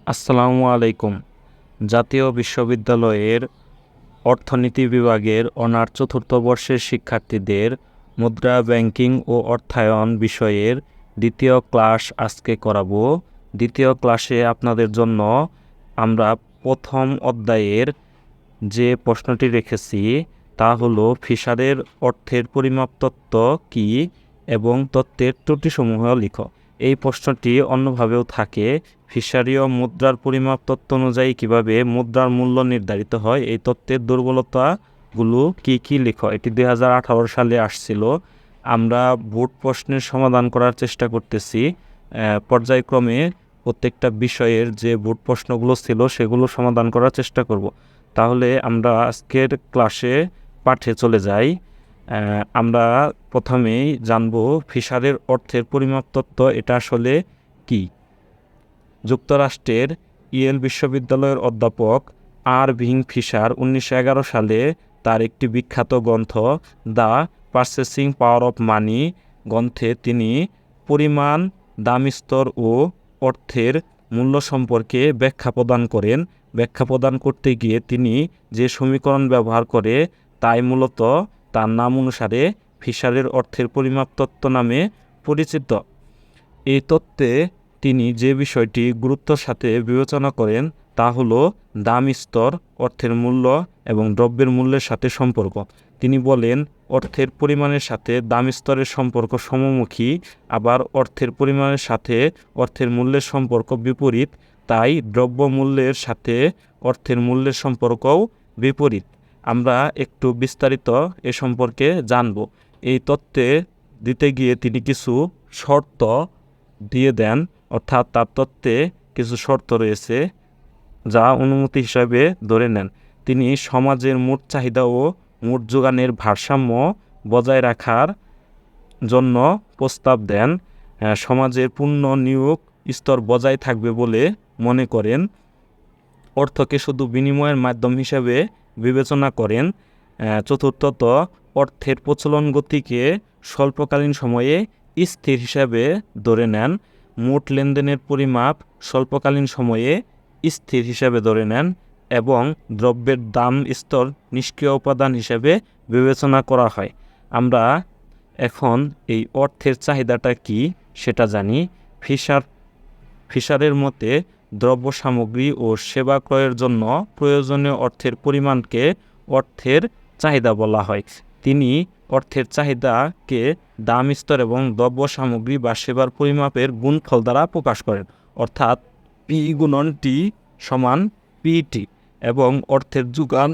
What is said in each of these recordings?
আসসালামু আলাইকুম। জাতীয় বিশ্ববিদ্যালয়ের অর্থনীতি বিভাগের অনার্স চতুর্থ বর্ষের শিক্ষার্থীদের মুদ্রা ব্যাংকিং ও অর্থায়ন বিষয়ের দ্বিতীয় ক্লাস আজকে করাবো। দ্বিতীয় ক্লাসে আপনাদের জন্য আমরা প্রথম অধ্যায়ের যে প্রশ্নটি রেখেছি তা হলো ফিশারের অর্থের পরিমাপ তত্ত্ব কী এবং তত্ত্বের ত্রুটিসমূহ লিখো। এই প্রশ্নটি অন্যভাবেও থাকে, ফিশারীয় মুদ্রার পরিমাপ তত্ত্ব অনুযায়ী কীভাবে মুদ্রার মূল্য নির্ধারিত হয়, এই তত্ত্বের দুর্বলতাগুলো কী কী লিখো। এটি 2018 সালে আসছিল। আমরা বোর্ড প্রশ্নের সমাধান করার চেষ্টা করতেছি। পর্যায়ক্রমে প্রত্যেকটা বিষয়ের যে বোর্ড প্রশ্নগুলো ছিল সেগুলো সমাধান করার চেষ্টা করব। তাহলে আমরা আজকের ক্লাসে পাঠে চলে যাই। আমরা প্রথমেই জানব ফিশারের অর্থের পরিমাপ তত্ত্ব এটা আসলে কি। যুক্তরাষ্ট্রের ইয়েল বিশ্ববিদ্যালয়ের অধ্যাপক আরভিং ফিশার 1911 সালে তার একটি বিখ্যাত গ্রন্থ the purchasing power of money গ্রন্থে তিনি পরিমাণ, দাম স্তর ও অর্থের মূল্য সম্পর্কে ব্যাখ্যা প্রদান করেন। ব্যাখ্যা প্রদান করতে গিয়ে তিনি যে সমীকরণ ব্যবহার করে তাই মূলত তার নাম অনুসারে ফিশারের অর্থের পরিমাপ তত্ত্ব নামে পরিচিত। এই তত্ত্বে তিনি যে বিষয়টি গুরুত্বের সাথে বিবেচনা করেন তা হলো দাম স্তর, অর্থের মূল্য এবং দ্রব্যের মূল্যের সাথে সম্পর্ক। তিনি বলেন অর্থের পরিমাণের সাথে দাম স্তরের সম্পর্ক সমমুখী, আবার অর্থের পরিমাণের সাথে অর্থের মূল্যের সম্পর্ক বিপরীত, তাই দ্রব্য মূল্যের সাথে অর্থের মূল্যের সম্পর্কও বিপরীত। আমরা একটু বিস্তারিত এ সম্পর্কে জানব। এই তত্ত্বে দিতে গিয়ে তিনি কিছু শর্ত দিয়ে দেন, অর্থাৎ তার তত্ত্বে কিছু শর্ত রয়েছে যা অনুমতি হিসাবে ধরে নেন। তিনি সমাজের মোট চাহিদা ও মোট যোগানের ভারসাম্য বজায় রাখার জন্য প্রস্তাব দেন। সমাজের পূর্ণ নিয়োগ স্তর বজায় থাকবে বলে মনে করেন। অর্থকে শুধু বিনিময়ের মাধ্যম হিসাবে বিবেচনা করেন। চতুর্থত, অর্থের প্রচলন গতিকে স্বল্পকালীন সময়ে স্থির হিসাবে ধরে নেন। মোট লেনদেনের পরিমাপ স্বল্পকালীন সময়ে স্থির হিসাবে ধরে নেন এবং দ্রব্যের দাম স্তর নিষ্ক্রিয় উপাদান হিসাবে বিবেচনা করা হয়। আমরা এখন এই অর্থের চাহিদাটা কি সেটা জানি। ফিশারের মতে দ্রব্য সামগ্রী ও সেবা ক্রয়ের জন্য প্রয়োজনীয় অর্থের পরিমাণকে অর্থের চাহিদা বলা হয়। তিনি অর্থের চাহিদাকে দাম স্তর এবং দ্রব্য সামগ্রী বা সেবার পরিমাপের গুণফল দ্বারা প্রকাশ করেন, অর্থাৎ পি গুণন টি সমান পিটি, এবং অর্থের যোগান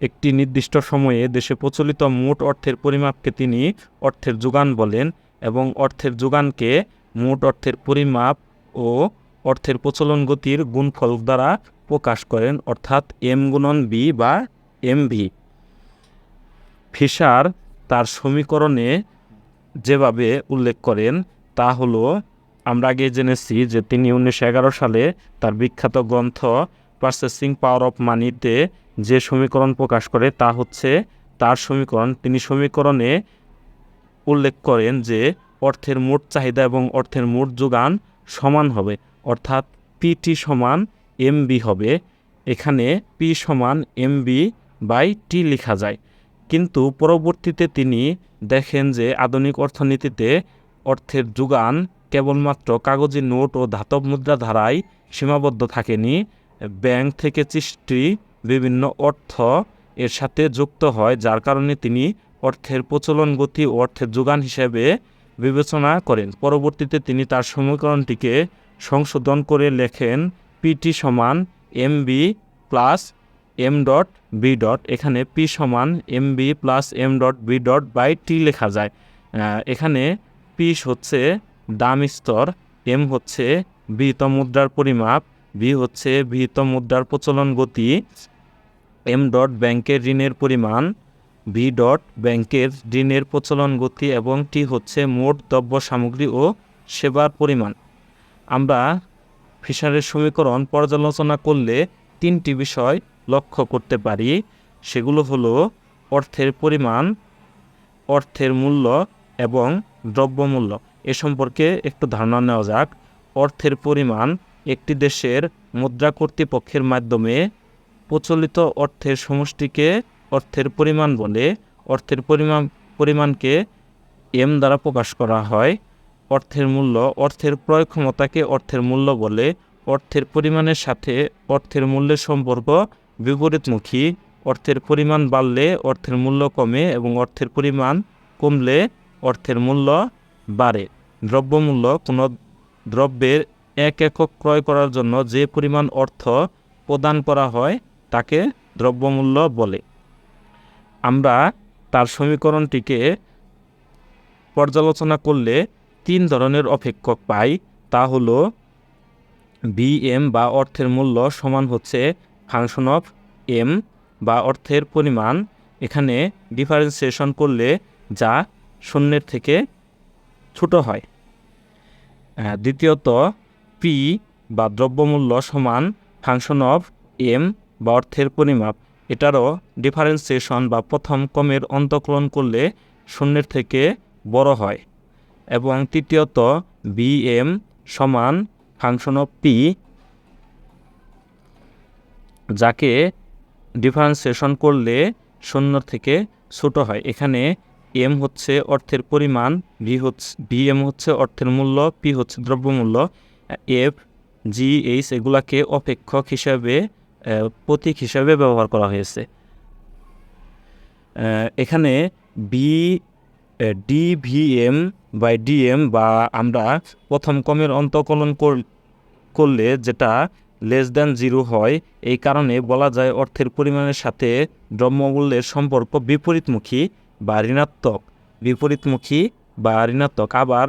একটি নির্দিষ্ট সময়ে দেশে প্রচলিত মোট অর্থের পরিমাপকে তিনি অর্থের যোগান বলেন এবং অর্থের যোগানকে মোট অর্থের পরিমাপ ও অর্থের প্রচলন গতির গুণফল দ্বারা প্রকাশ করেন, অর্থাৎ এম গুণন বি বা এমভি। ফিশার তার সমীকরণে যেভাবে উল্লেখ করেন তা হলো, আমরা আগে জেনেছি যে তিনি 1911 সালে তার বিখ্যাত গ্রন্থ পারচেসিং পাওয়ার অফ মানিতে যে সমীকরণ প্রকাশ করে তা হচ্ছে তার সমীকরণ। তিনি সমীকরণে উল্লেখ করেন যে অর্থের মোট চাহিদা এবং অর্থের মোট যোগান সমান হবে, অর্থাৎ পিটি সমান এমবি হবে। এখানে পি সমান এমবি বাই টি লেখা যায়। কিন্তু পরবর্তীতে তিনি দেখেন যে আধুনিক অর্থনীতিতে অর্থের যোগান কেবলমাত্র কাগজি নোট ও ধাতব মুদ্রা ধারায় সীমাবদ্ধ থাকেনি। ব্যাংক থেকে সৃষ্টি বিভিন্ন অর্থ এর সাথে যুক্ত হয়, যার কারণে তিনি অর্থের প্রচলন গতি ও অর্থের যোগান হিসেবে বিবেচনা করেন। পরবর্তীতে তিনি তার সমীকরণটিকে সংশোধন করে লেখেন পিটি সমান M B plus M dot B dot. এখানে পি সমান M B plus M dot B dot by T লেখা যায়। এখানে পি হচ্ছে দাম স্তর, এম হচ্ছে বিহিত মুদ্রার পরিমাপ, বি হচ্ছে বিহিত মুদ্রার প্রচলন গতি, এম ডট ব্যাংকের ঋণের পরিমাণ, ভি ডট ব্যাংকের ঋণের প্রচলন গতি এবং টি হচ্ছে মোট দ্রব্য সামগ্রী ও সেবার পরিমাণ। আমরা ফিশারের সমীকরণ পর্যালোচনা করলে তিনটি বিষয় লক্ষ্য করতে পারি। সেগুলো হলো অর্থের পরিমাণ, অর্থের মূল্য এবং দ্রব্যমূল্য। এ সম্পর্কে একটু ধারণা নেওয়া যাক। অর্থের পরিমাণ একটি দেশের মুদ্রা কর্তৃপক্ষের মাধ্যমে প্রচলিত অর্থের সমষ্টিকে অর্থের পরিমাণ বলে। অর্থের পরিমাণকে এম দ্বারা প্রকাশ করা হয়। অর্থের মূল্য, অর্থের ক্রয় ক্ষমতাকে অর্থের মূল্য বলে। অর্থের পরিমাণের সাথে অর্থের মূল্যের সম্পর্ক বিপরীতমুখী। অর্থের পরিমাণ বাড়লে অর্থের মূল্য কমে এবং অর্থের পরিমাণ কমলে অর্থের মূল্য বাড়ে। দ্রব্যমূল্য কোনো দ্রব্যের এক একক ক্রয় করার জন্য যে পরিমাণ অর্থ প্রদান করা হয় তাকে দ্রব্যমূল্য বলে। আমরা তার সমীকরণটিকে পর্যালোচনা করলে 3 ধরনের অপেক্ষক পাই। তা হলো বিএম বা অর্থের মূল্য সমান হচ্ছে ফাংশন অফ এম বা অর্থের পরিমাণ, এখানে ডিফারেন্সিয়েশন করলে যা শূন্যের থেকে ছোট হয়। দ্বিতীয়ত পি বা দ্রব্যমূল্য সমান ফাংশন অফ এম বা অর্থের পরিমাপ, এটারও ডিফারেন্সিয়েশন বা প্রথম ক্রমের অন্তঃকলন করলে শূন্যের থেকে বড় হয়। এবং তৃতীয়ত বিএম সমান ফাংশন অফ পি, যাকে ডিফারেন্সিয়েশন করলে শূন্য থেকে ছোট হয়। এখানে এম হচ্ছে অর্থের পরিমাণ, বিএম হচ্ছে অর্থের মূল্য, পি হচ্ছে দ্রব্যমূল্য, এফ জি এইচ এগুলাকে অপেক্ষক হিসাবে প্রতীক হিসাবে ব্যবহার করা হয়েছে। এখানে ডিভিএম বাই ডিএম বা আমরা প্রথম ক্রমের অন্তঃকলন করলে যেটা লেস দ্যান 0 হয়, এই কারণে বলা যায় অর্থের পরিমাণের সাথে দ্রব্যমূল্যের সম্পর্ক বিপরীতমুখী বা ঋণাত্মক। আবার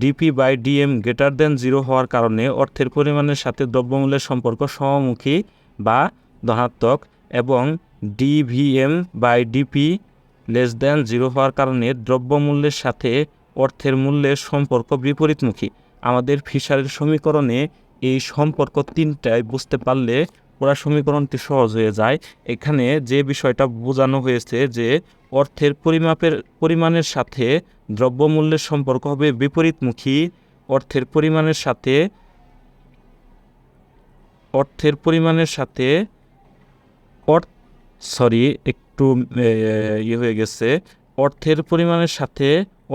DP by DM greater than 0 হওয়ার কারণে অর্থের পরিমাণের সাথে দ্রব্যমূল্যের সম্পর্ক সমমুখী বা ধনাত্মক, এবং DVM by DP less than 0 হওয়ার কারণে দ্রব্যমূল্যের সাথে অর্থের মূল্যের সম্পর্ক বিপরীতমুখী। আমাদের ফিশারের সমীকরণে এই সম্পর্ক 3টাই বুঝতে পারলে পুরা সমীকরণটি সহজ হয়ে যায়। এখানে যে বিষয়টা বোঝানো হয়েছে যে অর্থের পরিমাণের সাথে দ্রব্যমূল্যের সম্পর্ক হবে বিপরীতমুখী। অর্থের পরিমাণের সাথে একটু হয়ে গেছে। অর্থের পরিমাণের সাথে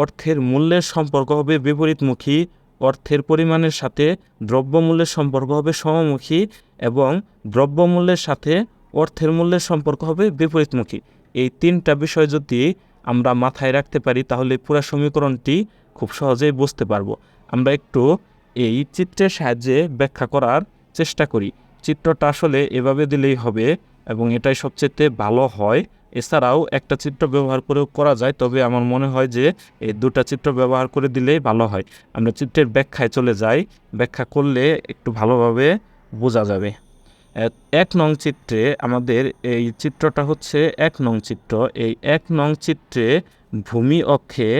অর্থের মূল্যের সম্পর্ক হবে বিপরীতমুখী, অর্থের পরিমাণের সাথে দ্রব্যমূল্যের সম্পর্ক হবে সমমুখী, এবং দ্রব্যমূল্যের সাথে অর্থের মূল্যের সম্পর্ক হবে বিপরীতমুখী। এই 3টা বিষয় যদি আমরা মাথায় রাখতে পারি তাহলে পুরো সমীকরণটি খুব সহজেই বুঝতে পারবো। আমরা একটু এই চিত্রের সাহায্যে ব্যাখ্যা করার চেষ্টা করি। চিত্রটা আসলে এভাবে দিলেই হবে এবং এটাই সবচেয়ে ভালো হয়। এছাড়াও একটা চিত্র ব্যবহার করেও করা যায়, তবে আমার মনে হয় যে এই 2টা চিত্র ব্যবহার করে দিলেই ভালো হয়। আমরা চিত্রের ব্যাখ্যায় চলে যাই, ব্যাখ্যা করলে একটু ভালোভাবে বোঝা যাবে। 1 নং চিত্রে আমাদের এই চিত্রটা হচ্ছে 1 নং চিত্র। এই 1 নং চিত্রে ভূমি অক্ষে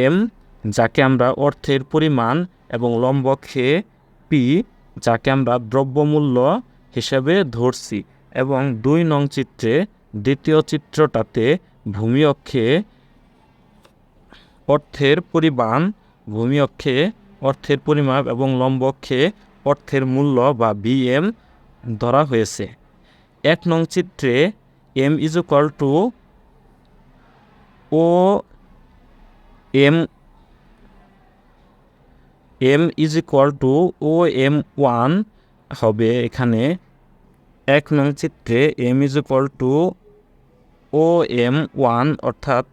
এম, যাকে আমরা অর্থের পরিমাণ, এবং লম্ব অক্ষে পি, যাকে আমরা দ্রব্যমূল্য হিসাবে ধরছি। এবং 2 নং চিত্রে দ্বিতীয় চিত্রটাতে ভূমি অক্ষে অর্থের পরিমাপ এবং লম্ব অক্ষে অর্থের মূল্য বা বিএম ধরা হয়েছে। 1 নং চিত্রে M is equal two OM1 হবে। এখানে 1 নং চিত্রে M is equal two OM1 অর্থাৎ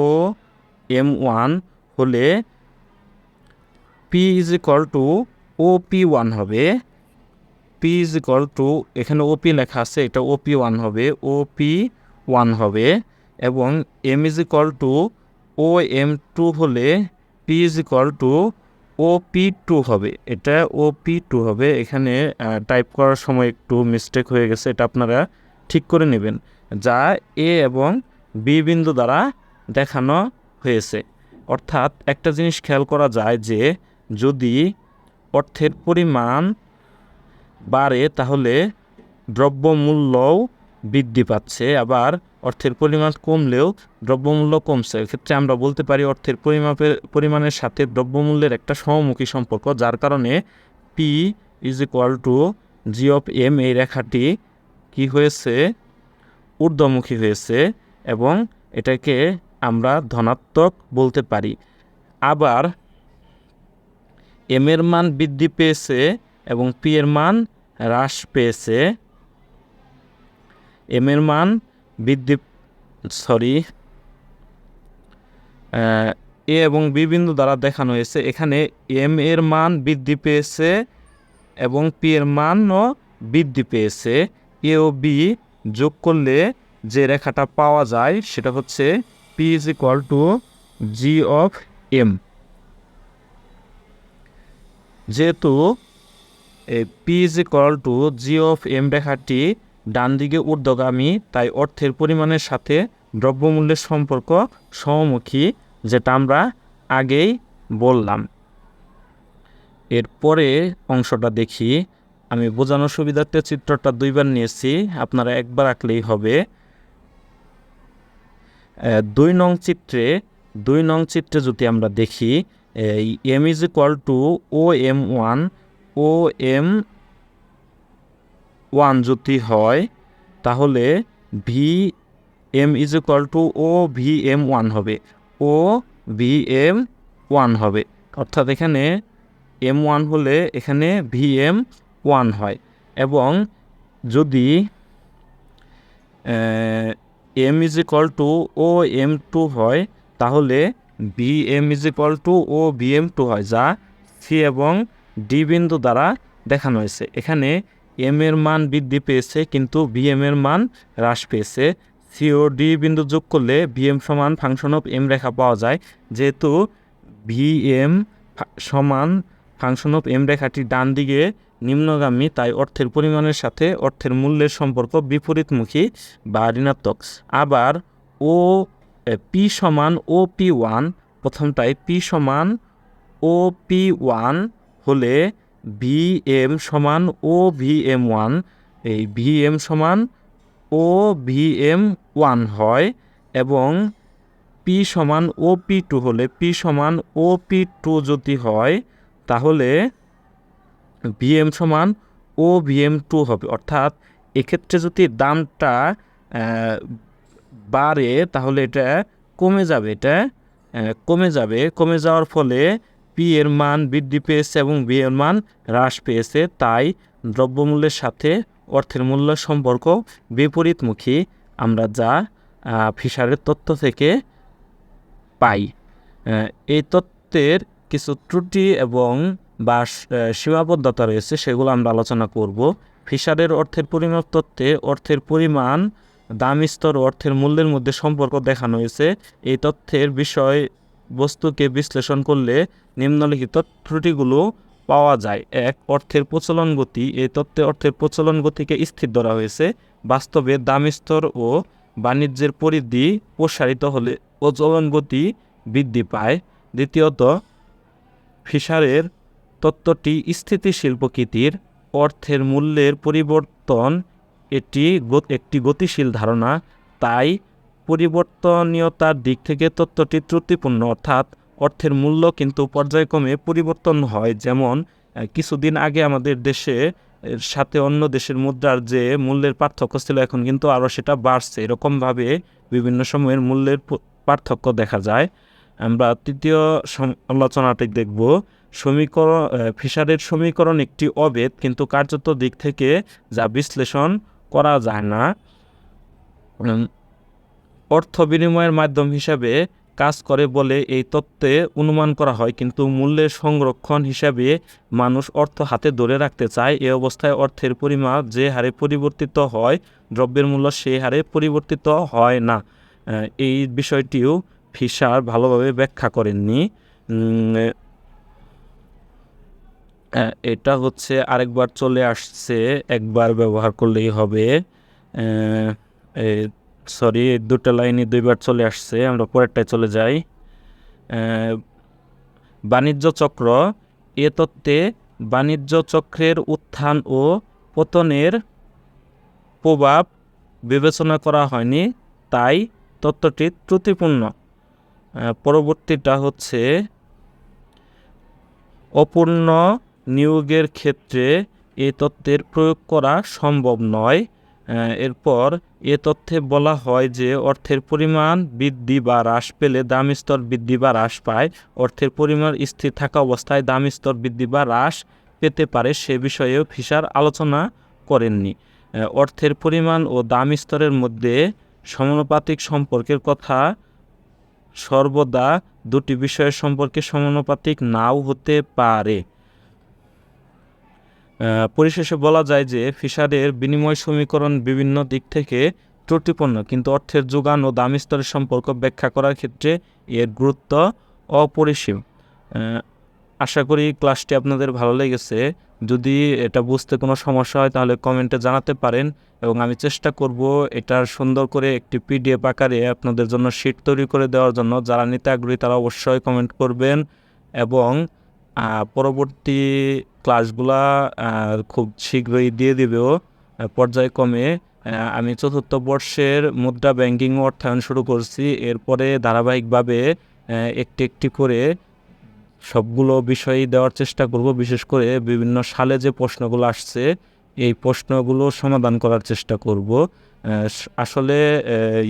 OM1 হলে P is equal two OP1 হবে। পি ইজ ইকুয়াল টু, এখানে ওপি লেখা আছে, এটা OP1 হবে, OP1 হবে। এবং M is equal two OM2 হলে P is equal two OP2 হবে, এটা OP2 হবে। এখানে টাইপ করার সময় একটু মিস্টেক হয়ে গেছে, এটা আপনারা ঠিক করে নেবেন, যা এ এবং বি বিন্দু দ্বারা দেখানো হয়েছে। অর্থাৎ একটা জিনিস খেয়াল করা যায় যে যদি অর্থের পরিমাণ বাড়ে তাহলে দ্রব্যমূল্যও বৃদ্ধি পাচ্ছে, আবার অর্থের পরিমাণ কমলেও দ্রব্যমূল্য কমছে। এক্ষেত্রে আমরা বলতে পারি অর্থের পরিমাণের সাথে দ্রব্যমূল্যের একটা সমমুখী সম্পর্ক, যার কারণে P is equal to G of M এই রেখাটি কি হয়েছে, ঊর্ধ্বমুখী হয়েছে, এবং এটাকে আমরা ধনাত্মক বলতে পারি। আবার এম এর মান বৃদ্ধি পেয়েছে এবং পি এর মান হ্রাস পেয়েছে। এম এর মান বৃদ্ধি এ এবং বি বিন্দু দ্বারা দেখানো হয়েছে। এখানে এম এর মান বৃদ্ধি পেয়েছে এবং পি এর মানও বৃদ্ধি পেয়েছে। এ ও বি যোগ করলে যে রেখাটা পাওয়া যায় সেটা হচ্ছে P is equal to G of M. যেহেতু P is equal to G of M রেখাটি ডান দিকে ঊর্ধ্বগামী, তাই অর্থের পরিমাণের সাথে দ্রব্যমূল্যের সম্পর্ক সমমুখী, যেটা আমরা আগেই বললাম। এরপরে অংশটা দেখি। আমি বোঝানোর সুবিধার্থে চিত্রটা দুইবার নিয়েছি, আপনারা একবার আঁকলেই হবে। 2 নং চিত্রে যদি আমরা দেখি, M is equal to O M one যদি হয়, তাহলে V M is equal to O V M one হবে, ও ভি এম ওয়ান হবে। অর্থাৎ এখানে এম ওয়ান হলে এখানে ভি এম ওয়ান হয়। এবং যদি M is equal to O M two হয়, তাহলে B M is equal to O B M two হয়, যা সি এবং ডি বিন্দু দ্বারা দেখানো হয়েছে। এখানে এম এর মান বৃদ্ধি পেয়েছে কিন্তু বি এম এর মান হ্রাস পেয়েছে। সি ও ডি বিন্দু যোগ করলে বি এম সমান ফাংশন অফ এম রেখা পাওয়া যায়। যেহেতু ভি এম সমান ফাংশন অফ এম রেখাটি ডান দিকে নিম্নগামী, তাই অর্থের পরিমাণের সাথে অর্থের মূল্যের সম্পর্ক বিপরীতমুখী বা ঋণাত্মক। আবার ও পি সমান ও পি ওয়ান, প্রথমটায় পি সমান ও পি ওয়ান হলে ভি এম সমান ও ভি এম ওয়ান, এই ভি এম সমান ও ভি এম ওয়ান হয়। এবং পি সমান ও পি টু হলে পি সমান ও পি টু যদি হয়, তাহলে ভি এম সমান ও ভি এম টু হবে। অর্থাৎ এক্ষেত্রে যদি দামটা বাড়ে তাহলে এটা কমে যাবে, কমে যাওয়ার ফলে পি এর মান বৃদ্ধি পেয়েছে এবং ভি এর মান হ্রাস পেয়েছে। তাই দ্রব্যমূল্যের সাথে অর্থের মূল্য সম্পর্ক বিপরীতমুখী, আমরা যা ফিশারের তত্ত্ব থেকে পাই। এই তত্ত্বের কিছু ত্রুটি এবং বা সীমাবদ্ধতা রয়েছে, সেগুলো আমরা আলোচনা করব। ফিশারের অর্থের পরিমাপ তত্ত্বে অর্থের পরিমাণ, দাম স্তর ও অর্থের মূল্যের মধ্যে সম্পর্ক দেখানো হয়েছে। এই তথ্যের বিষয় বস্তুকে বিশ্লেষণ করলে নিম্নলিখিত ত্রুটিগুলো পাওয়া যায়। 1. অর্থের প্রচলন গতি। এই তত্ত্বে অর্থের প্রচলন গতিকে স্থির ধরা হয়েছে। বাস্তবে দাম স্তর ও বাণিজ্যের পরিধি প্রসারিত হলে প্রচলন গতি বৃদ্ধি পায়। দ্বিতীয়ত, ফিশারের তত্ত্বটি স্থিতিশীল প্রকৃতির। অর্থের মূল্যের পরিবর্তন এটি একটি গতিশীল ধারণা, তাই পরিবর্তনীয়তার দিক থেকে তত্ত্বটি ত্রুটিপূর্ণ। অর্থাৎ অর্থের মূল্য কিন্তু পর্যায়ক্রমে পরিবর্তন হয়। যেমন কিছুদিন আগে আমাদের দেশে সাথে অন্য দেশের মুদ্রার যে মূল্যের পার্থক্য ছিল, এখন কিন্তু আরও সেটা বাড়ছে। এরকমভাবে বিভিন্ন সময়ের মূল্যের পার্থক্য দেখা যায়। আমরা তৃতীয় আলোচনাটি দেখব। ফিশারের সমীকরণ একটি অভেদ, কিন্তু কার্যত দিক থেকে যা বিশ্লেষণ করা যায় না। অর্থ বিনিময়ের মাধ্যম হিসাবে কাজ করে বলে এই তত্ত্বে অনুমান করা হয়, কিন্তু মূল্যের সংরক্ষণ হিসাবে মানুষ অর্থ হাতে ধরে রাখতে চায়। এ অবস্থায় অর্থের পরিমাণ যে হারে পরিবর্তিত হয়, দ্রব্যের মূল্য সেই হারে পরিবর্তিত হয় না। এই বিষয়টিও ফিশার ভালোভাবে ব্যাখ্যা করেননি। এটা হচ্ছে আরেকবার চলে আসছে, একবার ব্যবহার করলেই হবে। সরি, দুটো লাইনই দুইবার চলে আসছে। আমরা পরেরটায় চলে যাই। বাণিজ্য চক্র। এ তত্ত্বে বাণিজ্য চক্রের উত্থান ও পতনের প্রভাব বিবেচনা করা হয়নি, তাই তথ্যটি ত্রুটিপূর্ণ। পরবর্তীটা হচ্ছে অপূর্ণ নিয়োগের ক্ষেত্রে এই তথ্যের প্রয়োগ করা সম্ভব নয়। এরপর এ তথ্যে বলা হয় যে অর্থের পরিমাণ বৃদ্ধি বা হ্রাস পেলে দাম স্তর বৃদ্ধি বা হ্রাস পায়, অর্থের পরিমাণ স্থির থাকা অবস্থায় দাম স্তর বৃদ্ধি বা হ্রাস পেতে পারে সে বিষয়েও ফিশার আলোচনা করেননি। অর্থের পরিমাণ ও দাম স্তরের মধ্যে সমানুপাতিক সম্পর্কের কথা সর্বদা দুটি বিষয়ের সম্পর্কে সমানুপাতিক নাও হতে পারে। পরিশেষে বলা যায় যে ফিশারের বিনিময় সমীকরণ বিভিন্ন দিক থেকে ত্রুটিপূর্ণ, কিন্তু অর্থের যোগান ও দাম স্তরের সম্পর্ক ব্যাখ্যা করার ক্ষেত্রে এর গুরুত্ব অপরিসীম। আশা করি ক্লাসটি আপনাদের ভালো লেগেছে। যদি এটা বুঝতে কোনো সমস্যা হয় তাহলে কমেন্টে জানাতে পারেন এবং আমি চেষ্টা করব এটার সুন্দর করে একটি পিডিএফ আকারে আপনাদের জন্য শিট তৈরি করে দেওয়ার জন্য। যারা নিতে আগ্রহী তারা অবশ্যই কমেন্ট করবেন এবং পরবর্তী ক্লাসগুলা খুব শীঘ্রই দিয়ে দিবেও পর্যায়ক্রমে। আমি চতুর্থ বর্ষের মুদ্রা ব্যাংকিং ও অর্থায়ন শুরু করছি, এরপরে ধারাবাহিকভাবে একটি একটি করে সবগুলো বিষয়ই দেওয়ার চেষ্টা করব। বিশেষ করে বিভিন্ন সালে যে প্রশ্নগুলো আসছে এই প্রশ্নগুলো সমাধান করার চেষ্টা করব। আসলে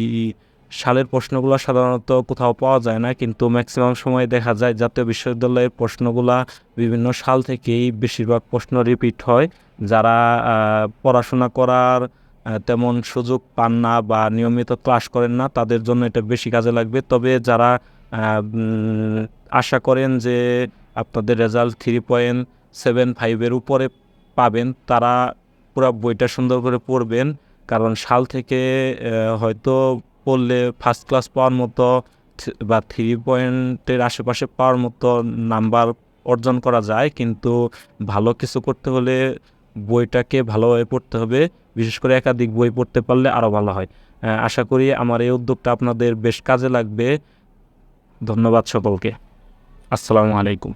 এই সালের প্রশ্নগুলো সাধারণত কোথাও পাওয়া যায় না, কিন্তু ম্যাক্সিমাম সময় দেখা যায় জাতীয় বিশ্ববিদ্যালয়ের প্রশ্নগুলা বিভিন্ন সাল থেকেই বেশিরভাগ প্রশ্ন রিপিট হয়। যারা পড়াশোনা করার তেমন সুযোগ পান না বা নিয়মিত ক্লাস করেন না তাদের জন্য এটা বেশি কাজে লাগবে। তবে যারা আশা করেন যে আপনাদের রেজাল্ট 3.75 উপরে পাবেন তারা পুরো বইটা সুন্দর করে পড়বেন, কারণ সাল থেকে হয়তো পড়লে ফার্স্ট ক্লাস পাওয়ার মতো বা 3 পয়েন্টের আশেপাশে পাওয়ার মতো নাম্বার অর্জন করা যায়, কিন্তু ভালো কিছু করতে হলে বইটাকে ভালোভাবে পড়তে হবে। বিশেষ করে একাধিক বই পড়তে পারলে আরও ভালো হয়। আশা করি আমার এই উদ্যোগটা আপনাদের বেশ কাজে লাগবে। ধন্যবাদ সকলকে। আসসালামু আলাইকুম।